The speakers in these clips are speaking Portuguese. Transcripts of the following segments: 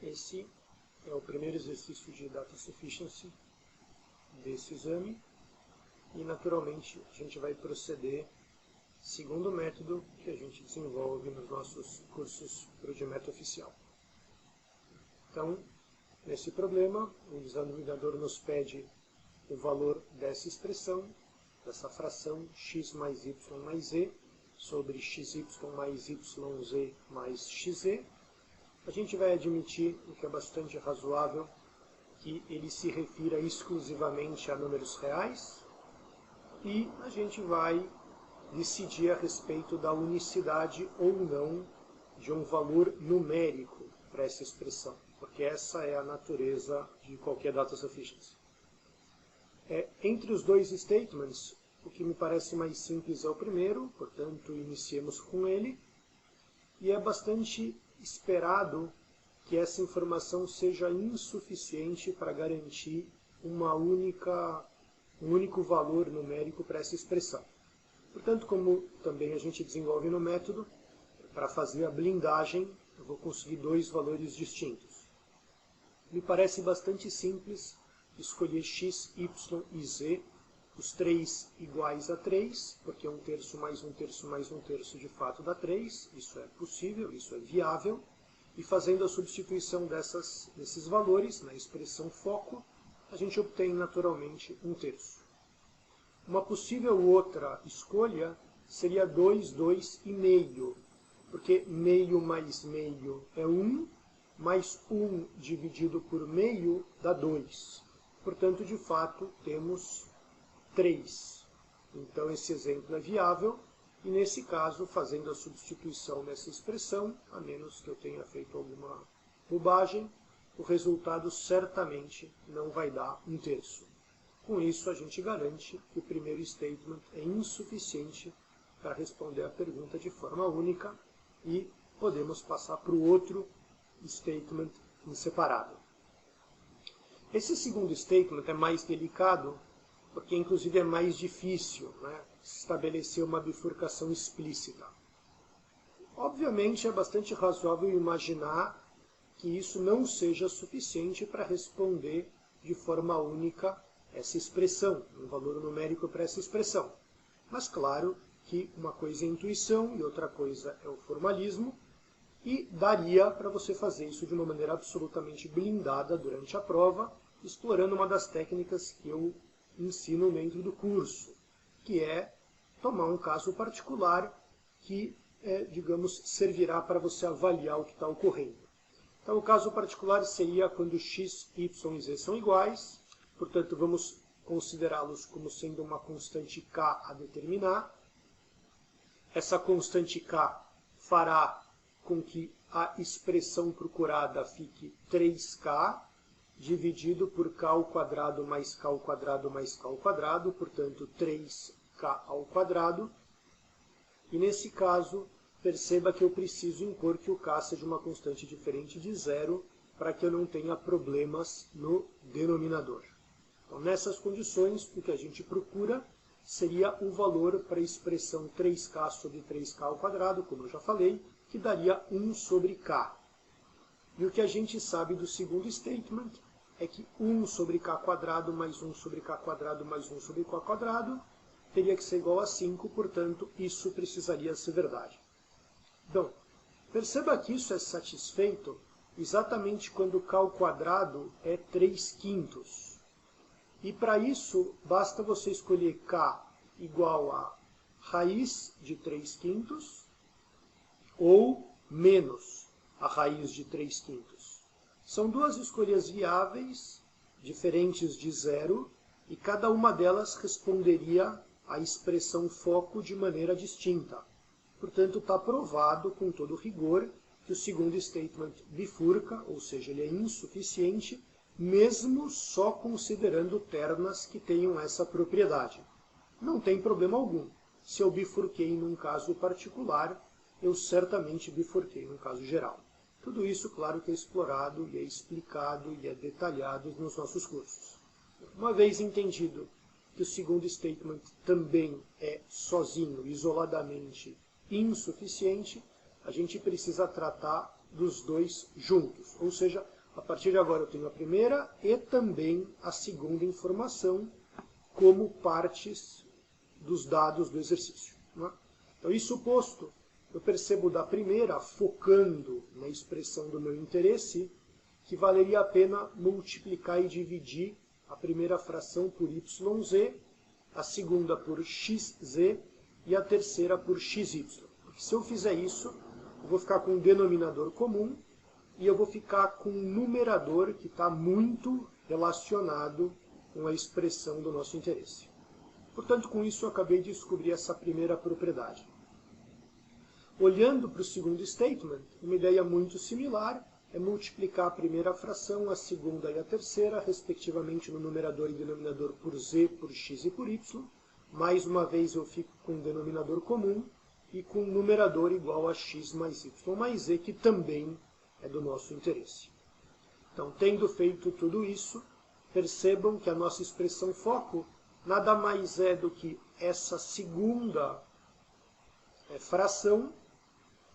Esse é o primeiro exercício de Data Sufficiency desse exame e, naturalmente, a gente vai proceder segundo o método que a gente desenvolve nos nossos cursos Prodimeto Oficial. Então, nesse problema, o examinador nos pede o valor dessa expressão, dessa fração x mais y mais z, sobre xy mais yz mais xz. A gente vai admitir, o que é bastante razoável, que ele se refira exclusivamente a números reais, e a gente vai decidir a respeito da unicidade ou não de um valor numérico para essa expressão, porque essa é a natureza de qualquer data sufficiency. Entre os dois statements, o que me parece mais simples é o primeiro, portanto, iniciemos com ele, e é bastante esperado que essa informação seja insuficiente para garantir um único valor numérico para essa expressão. Portanto, como também a gente desenvolve no método, para fazer a blindagem, eu vou conseguir dois valores distintos. Me parece bastante simples escolher x, y e z, os três iguais a 3, porque 1/3 mais 1/3 mais 1/3 de fato dá 3, isso é possível, isso é viável, e fazendo a substituição desses valores na expressão foco, a gente obtém naturalmente 1/3. Uma possível outra escolha seria 2, 2 e meio, porque meio mais meio é 1, mais 1 dividido por meio dá 2. Portanto, de fato, temos 3. Então, esse exemplo é viável, e nesse caso, fazendo a substituição nessa expressão, a menos que eu tenha feito alguma bobagem, o resultado certamente não vai dar 1/3. Com isso, a gente garante que o primeiro statement é insuficiente para responder a pergunta de forma única e podemos passar para o outro statement em separado. Esse segundo statement é mais delicado, porque inclusive é mais difícil, estabelecer uma bifurcação explícita. Obviamente, é bastante razoável imaginar que isso não seja suficiente para responder de forma única essa expressão, um valor numérico para essa expressão. Mas claro que uma coisa é intuição e outra coisa é o formalismo, e daria para você fazer isso de uma maneira absolutamente blindada durante a prova, explorando uma das técnicas que eu ensino dentro do curso, que é tomar um caso particular que, digamos, servirá para você avaliar o que está ocorrendo. Então, o caso particular seria quando x, y e z são iguais, portanto, vamos considerá-los como sendo uma constante k a determinar. Essa constante k fará com que a expressão procurada fique 3k, dividido por k ao quadrado mais k ao quadrado mais k ao quadrado, portanto 3k ao quadrado. E nesse caso, perceba que eu preciso impor que o k seja uma constante diferente de zero para que eu não tenha problemas no denominador. Então, nessas condições, o que a gente procura seria o valor para a expressão 3k sobre 3k ao quadrado, como eu já falei, que daria 1 sobre k. E o que a gente sabe do segundo statement é que 1 sobre k quadrado mais 1 sobre k quadrado mais 1 sobre k quadrado teria que ser igual a 5, portanto, isso precisaria ser verdade. Então, perceba que isso é satisfeito exatamente quando k ao quadrado é 3/5. E para isso, basta você escolher k igual a raiz de 3/5 ou menos a raiz de 3/5. São duas escolhas viáveis, diferentes de zero, e cada uma delas responderia à expressão foco de maneira distinta. Portanto, está provado com todo rigor que o segundo statement bifurca, ou seja, ele é insuficiente, mesmo só considerando ternas que tenham essa propriedade. Não tem problema algum. Se eu bifurquei num caso particular, eu certamente bifurquei num caso geral. Tudo isso, claro, que é explorado e é explicado e é detalhado nos nossos cursos. Uma vez entendido que o segundo statement também é sozinho, isoladamente, insuficiente, a gente precisa tratar dos dois juntos. Ou seja, a partir de agora eu tenho a primeira e também a segunda informação como partes dos dados do exercício. Não é? Então, isso posto, eu percebo da primeira, focando na expressão do meu interesse, que valeria a pena multiplicar e dividir a primeira fração por yz, a segunda por xz e a terceira por xy. Porque se eu fizer isso, eu vou ficar com um denominador comum e eu vou ficar com um numerador que está muito relacionado com a expressão do nosso interesse. Portanto, com isso eu acabei de descobrir essa primeira propriedade. Olhando para o segundo statement, uma ideia muito similar é multiplicar a primeira fração, a segunda e a terceira, respectivamente no numerador e denominador por z, por x e por y. Mais uma vez eu fico com um denominador comum e com um numerador igual a x mais y mais z, que também é do nosso interesse. Então, tendo feito tudo isso, percebam que a nossa expressão foco nada mais é do que essa segunda fração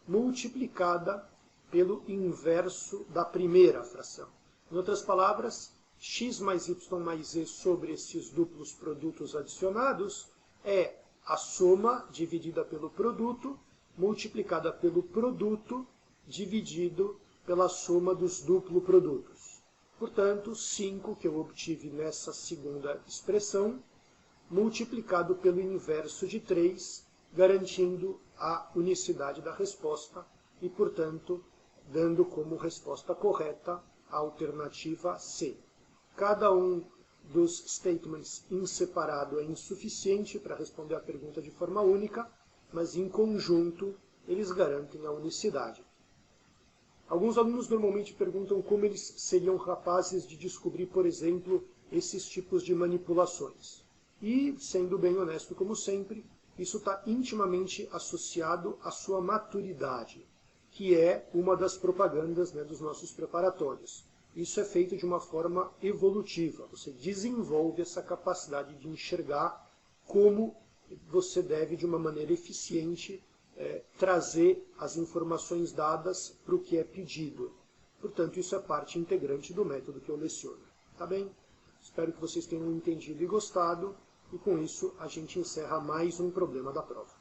multiplicada pelo inverso da primeira fração. Em outras palavras, x mais y mais z sobre esses duplos produtos adicionados é a soma dividida pelo produto, multiplicada pelo produto, dividido pela soma dos duplos produtos. Portanto, 5 que eu obtive nessa segunda expressão, multiplicado pelo inverso de 3, garantindo a unicidade da resposta e, portanto, dando como resposta correta a alternativa C. Cada um dos statements em separado é insuficiente para responder a pergunta de forma única, mas em conjunto eles garantem a unicidade. Alguns alunos normalmente perguntam como eles seriam capazes de descobrir, por exemplo, esses tipos de manipulações. E, sendo bem honesto como sempre, isso está intimamente associado à sua maturidade, que é uma das propagandas, né, dos nossos preparatórios. Isso é feito de uma forma evolutiva. Você desenvolve essa capacidade de enxergar como você deve, de uma maneira eficiente, trazer as informações dadas para o que é pedido. Portanto, isso é parte integrante do método que eu leciono. Tá bem? Espero que vocês tenham entendido e gostado. E com isso, a gente encerra mais um problema da prova.